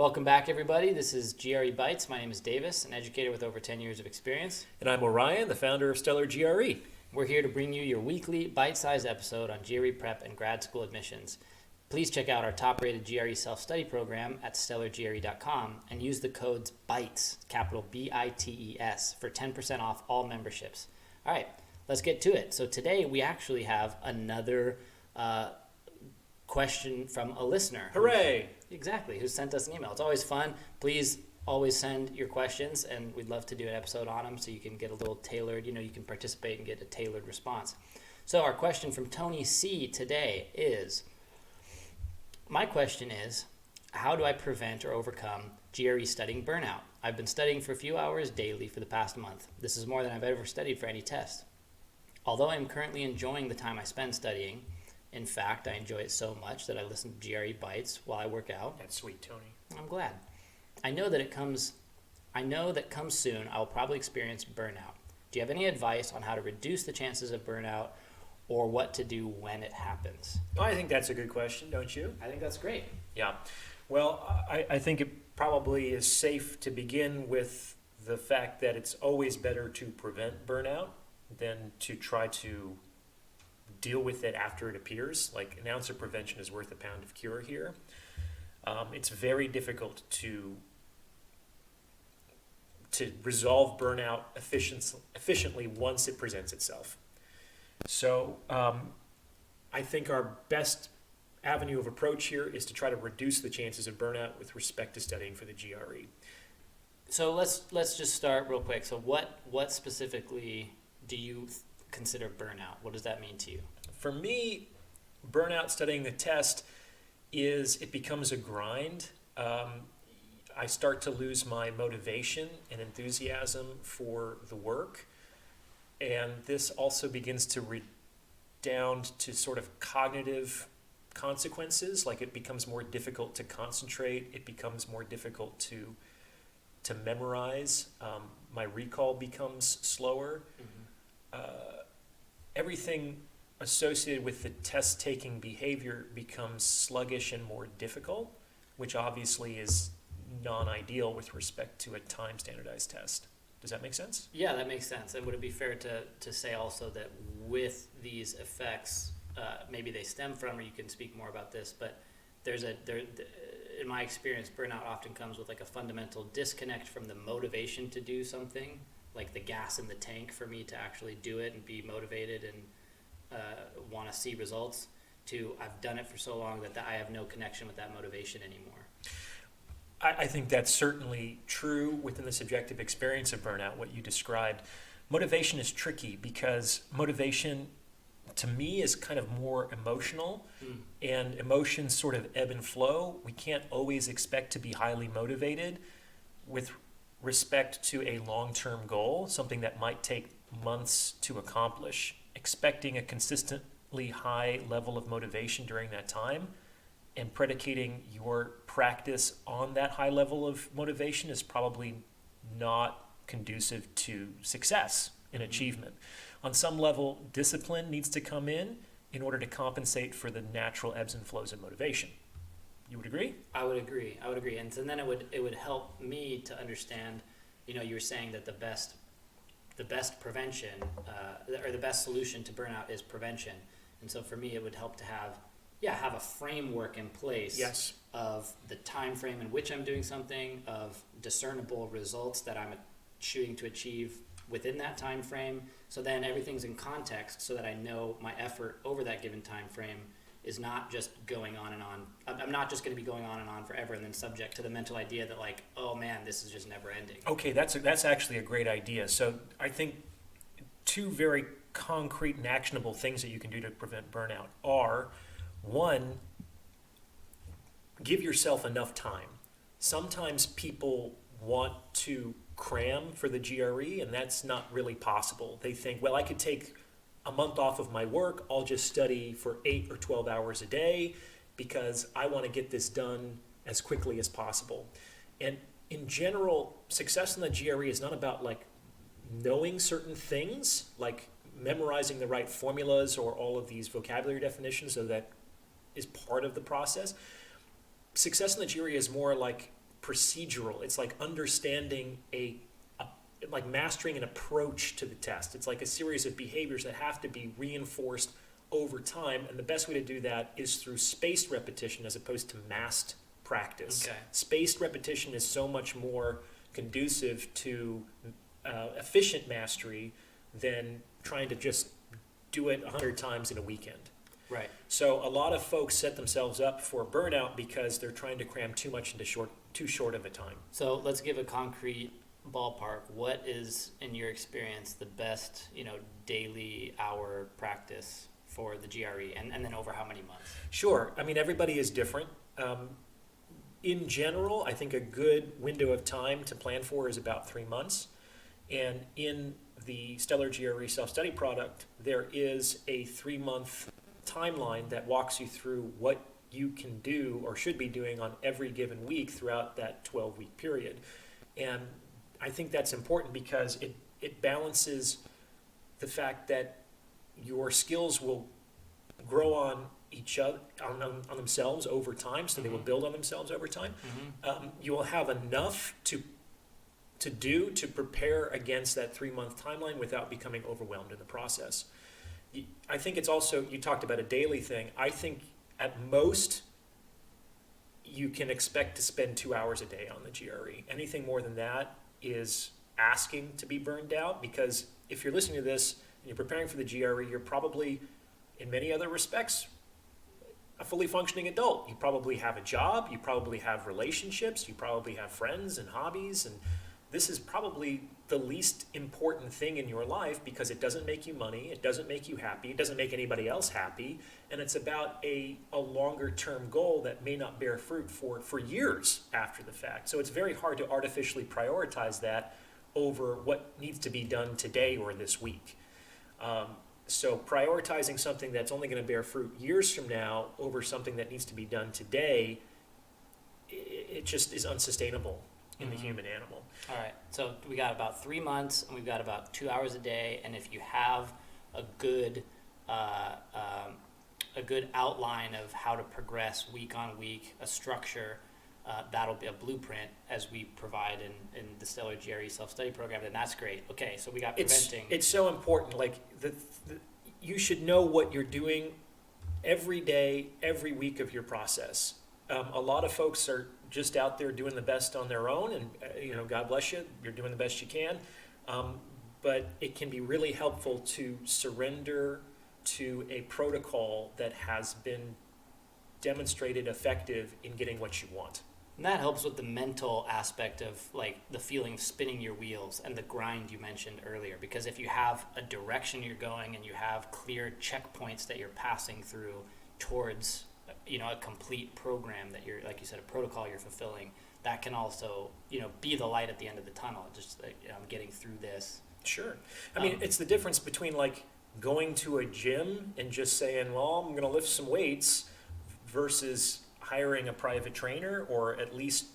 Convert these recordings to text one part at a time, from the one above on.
Welcome back, everybody. This is GRE Bites. My name is Davis, an educator with over 10 years of experience. And I'm Orion, the founder of StellarGRE. We're here to bring you your weekly bite-sized episode on GRE prep and grad school admissions. Please check out our top-rated GRE self-study program at StellarGRE.com and use the codes BITES, capital B-I-T-E-S, for 10% off all memberships. All right, let's get to it. So today we actually have another question from a listener. Hooray! Who sent us an email. It's always fun. Please always send your questions, and we'd love to do an episode on them so you can get a little tailored, you can participate and get a tailored response. So our question from Tony C. today is, my question is, how do I prevent or overcome GRE studying burnout? I've been studying for a few hours daily for the past month. This is more than I've ever studied for any test. Although I'm currently enjoying the time I spend studying, in fact, I enjoy it so much that I listen to GRE Bites while I work out. That's sweet, Tony. I'm glad. I know that comes soon, I will probably experience burnout. Do you have any advice on how to reduce the chances of burnout or what to do when it happens? I think that's a good question, don't you? I think that's great. Yeah. Well, I think it probably is safe to begin with the fact that it's always better to prevent burnout than to try to deal with it after it appears. Like, an ounce of prevention is worth a pound of cure here. It's very difficult to resolve burnout efficiently once it presents itself. So I think our best avenue of approach here is to try to reduce the chances of burnout with respect to studying for the GRE. So let's just start real quick. So what specifically do you consider burnout? What does that mean to you? For me, burnout studying the test is it becomes a grind. I start to lose my motivation and enthusiasm for the work. And this also begins to redound to sort of cognitive consequences, like it becomes more difficult to concentrate, it becomes more difficult to memorize, my recall becomes slower. Everything associated with the test-taking behavior becomes sluggish and more difficult, which obviously is non-ideal with respect to a time-standardized test. Does that make sense? Yeah, that makes sense. And would it be fair to say also that with these effects, maybe they stem from, or you can speak more about this, but in my experience, burnout often comes with like a fundamental disconnect from the motivation to do something, like the gas in the tank for me to actually do it and be motivated and want to see results, to I've done it for so long that I have no connection with that motivation anymore. I think that's certainly true within the subjective experience of burnout, what you described. Motivation is tricky because motivation, to me, is kind of more emotional, and emotions sort of ebb and flow. We can't always expect to be highly motivated with respect to a long-term goal, something that might take months to accomplish. Expecting a consistently high level of motivation during that time and predicating your practice on that high level of motivation is probably not conducive to success in achievement. On some level, discipline needs to come in order to compensate for the natural ebbs and flows of motivation. You would agree? I would agree. And so then it would help me to understand, you were saying that the best prevention or the best solution to burnout is prevention. And so for me, it would help to have a framework in place. Yes. Of the time frame in which I'm doing something, of discernible results that I'm shooting to achieve within that time frame. So then everything's in context so that I know my effort over that given time frame is not just going on and on. I'm not just going to be going on and on forever and then subject to the mental idea that like, oh man, this is just never ending. Okay, that's actually a great idea. So I think two very concrete and actionable things that you can do to prevent burnout are, one, give yourself enough time. Sometimes people want to cram for the GRE, and that's not really possible. They think, well, I could take a month off of my work, I'll just study for 8 or 12 hours a day because I want to get this done as quickly as possible. And in general, success in the GRE is not about like knowing certain things, like memorizing the right formulas or all of these vocabulary definitions, so that is part of the process. Success in the GRE is more like procedural. It's like understanding like mastering an approach to the test. It's like a series of behaviors that have to be reinforced over time, and the best way to do that is through spaced repetition as opposed to massed practice. Okay. Spaced repetition is so much more conducive to efficient mastery than trying to just do it 100 times in a weekend. Right. So a lot of folks set themselves up for burnout because they're trying to cram too much into too short of a time. So let's give a concrete ballpark. What is, in your experience, the best, daily hour practice for the GRE, and then over how many months? Sure. I mean, everybody is different. In general, I think a good window of time to plan for is about 3 months. And in the StellarGRE self-study product, there is a 3-month timeline that walks you through what you can do or should be doing on every given week throughout that 12-week period. And I think that's important because it balances the fact that your skills will grow on each other, on themselves over time, so they will build on themselves over time. You will have enough to prepare against that 3-month timeline without becoming overwhelmed in the process. I think it's also, you talked about a daily thing. I think at most you can expect to spend 2 hours a day on the GRE. Anything more than that is asking to be burned out, because if you're listening to this and you're preparing for the GRE, you're probably, in many other respects, a fully functioning adult. You probably have a job, you probably have relationships, you probably have friends and hobbies, and this is probably the least important thing in your life because it doesn't make you money, it doesn't make you happy, it doesn't make anybody else happy, and it's about a longer term goal that may not bear fruit for years after the fact. So it's very hard to artificially prioritize that over what needs to be done today or this week. So prioritizing something that's only going to bear fruit years from now over something that needs to be done today, it just is unsustainable in the human animal. All right, so we got about 3 months, and we've got about 2 hours a day, and if you have a good outline of how to progress week on week, a structure, that'll be a blueprint as we provide in the StellarGRE self-study program, then that's great. Okay, so we got preventing. It's so important. Like you should know what you're doing every day, every week of your process. A lot of folks are just out there doing the best on their own, and God bless you, you're doing the best you can. But it can be really helpful to surrender to a protocol that has been demonstrated effective in getting what you want. And that helps with the mental aspect of like the feeling of spinning your wheels and the grind you mentioned earlier. Because if you have a direction you're going and you have clear checkpoints that you're passing through towards, a complete program that you're, like you said, a protocol you're fulfilling, that can also, be the light at the end of the tunnel. Just like, I'm getting through this. Sure. I mean, it's the difference between like going to a gym and just saying, well, I'm going to lift some weights versus hiring a private trainer, or at least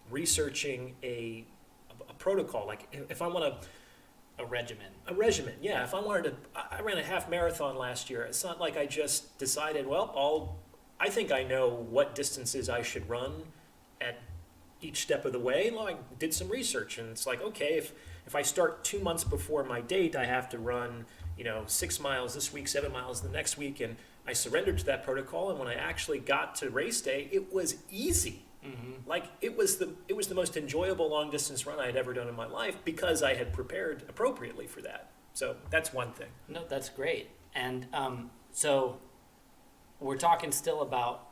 researching a protocol. Like if I want to, a regimen, yeah. If I wanted to, I ran a half marathon last year. It's not like I just decided, well, I think I know what distances I should run at each step of the way. Well, I did some research, and it's like, okay, if I start 2 months before my date, I have to run, 6 miles this week, 7 miles the next week, and I surrendered to that protocol. And when I actually got to race day, it was easy. Like it was the most enjoyable long distance run I had ever done in my life because I had prepared appropriately for that. So that's one thing. No, that's great. And so we're talking still about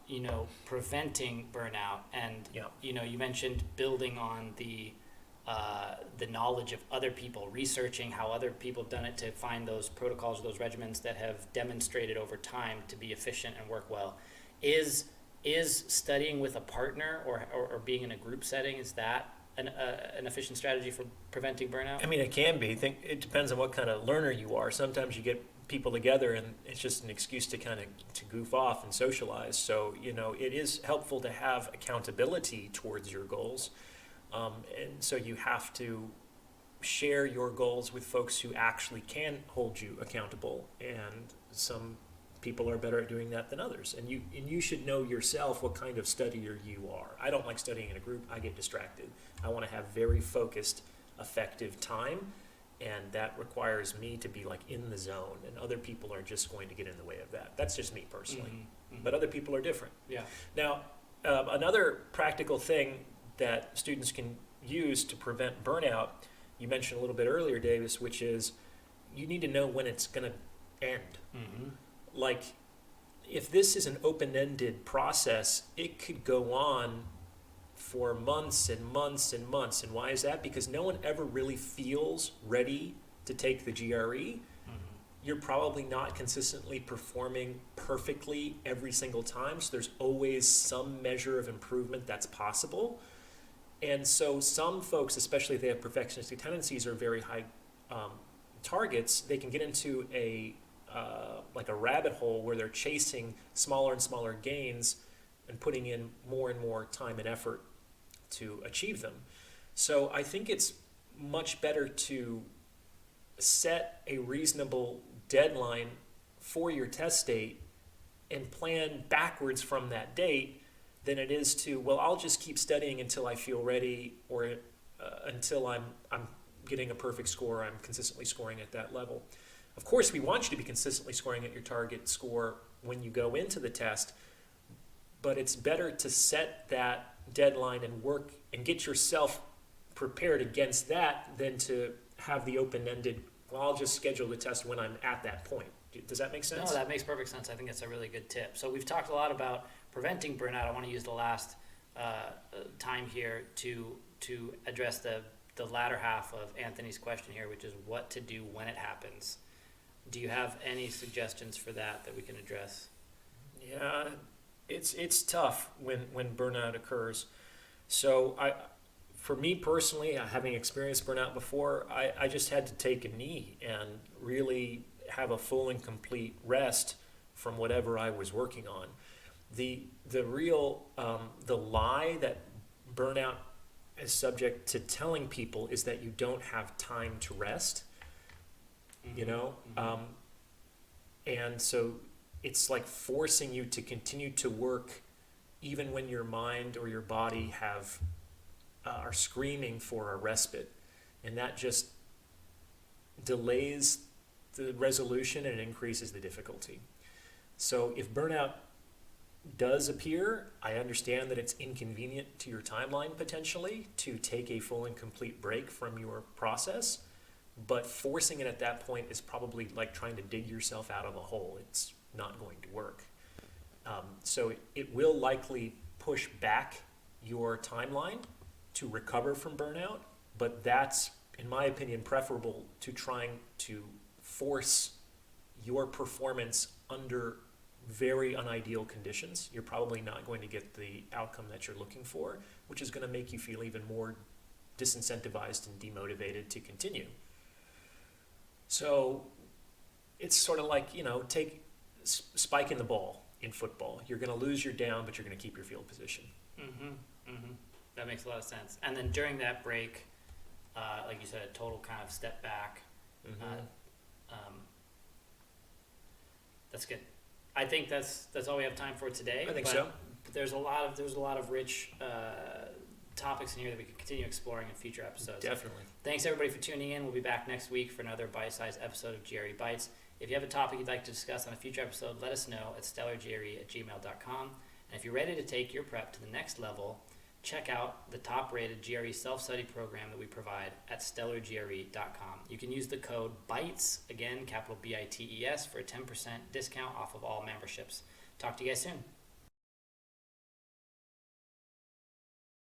preventing burnout, and you mentioned building on the knowledge of other people, researching how other people have done it to find those protocols, those regimens that have demonstrated over time to be efficient and work well. Is studying with a partner or being in a group setting, is that an efficient strategy for preventing burnout? I mean, it can be. It depends on what kind of learner you are. Sometimes you get people together and it's just an excuse to kind of to goof off and socialize. So, it is helpful to have accountability towards your goals. And so you have to share your goals with folks who actually can hold you accountable. And some people are better at doing that than others. And you should know yourself what kind of studier you are. I don't like studying in a group. I get distracted. I want to have very focused, effective time, and that requires me to be like in the zone, and other people are just going to get in the way of that. That's just me personally. But other people are different. Yeah. Now, another practical thing that students can use to prevent burnout, you mentioned a little bit earlier, Davis, which is you need to know when it's going to end. Like, if this is an open-ended process, it could go on for months and months and months. And why is that? Because no one ever really feels ready to take the GRE. You're probably not consistently performing perfectly every single time, so there's always some measure of improvement that's possible. And so some folks, especially if they have perfectionistic tendencies or very high targets, they can get into a like a rabbit hole where they're chasing smaller and smaller gains and putting in more and more time and effort to achieve them. So I think it's much better to set a reasonable deadline for your test date and plan backwards from that date than it is to, well, I'll just keep studying until I feel ready, or until I'm getting a perfect score, I'm consistently scoring at that level. Of course, we want you to be consistently scoring at your target score when you go into the test, but it's better to set that deadline and work and get yourself prepared against that than to have the open-ended, well, I'll just schedule the test when I'm at that point. Does that make sense? No, that makes perfect sense. I think that's a really good tip. So we've talked a lot about preventing burnout. I want to use the last time here to address the latter half of Anthony's question here, which is what to do when it happens. Do you have any suggestions for that we can address? Yeah, it's tough when burnout occurs. So for me personally, having experienced burnout before, I just had to take a knee and really have a full and complete rest from whatever I was working on. The real the lie that burnout is subject to telling people is that you don't have time to rest. You know, and so it's like forcing you to continue to work even when your mind or your body are screaming for a respite, and that just delays the resolution and it increases the difficulty. So if burnout does appear, I understand that it's inconvenient to your timeline potentially to take a full and complete break from your process, but forcing it at that point is probably like trying to dig yourself out of a hole. It's not going to work. So it will likely push back your timeline to recover from burnout, but that's, in my opinion, preferable to trying to force your performance under very unideal conditions. You're probably not going to get the outcome that you're looking for, which is going to make you feel even more disincentivized and demotivated to continue. So it's sort of like, take spiking the ball in football. You're going to lose your down, but you're going to keep your field position. That makes a lot of sense. And then during that break, like you said, a total kind of step back. That's good. I think that's all we have time for today. I think so. There's a lot of rich topics in here that we could continue exploring in future episodes. Definitely. Thanks everybody for tuning in. We'll be back next week for another bite-sized episode of GRE Bites. If you have a topic you'd like to discuss on a future episode, let us know at StellarGRE@gmail.com. And if you're ready to take your prep to the next level, check out the top-rated GRE self-study program that we provide at StellarGRE.com. You can use the code BITES, again, capital BITES, for a 10% discount off of all memberships. Talk to you guys soon.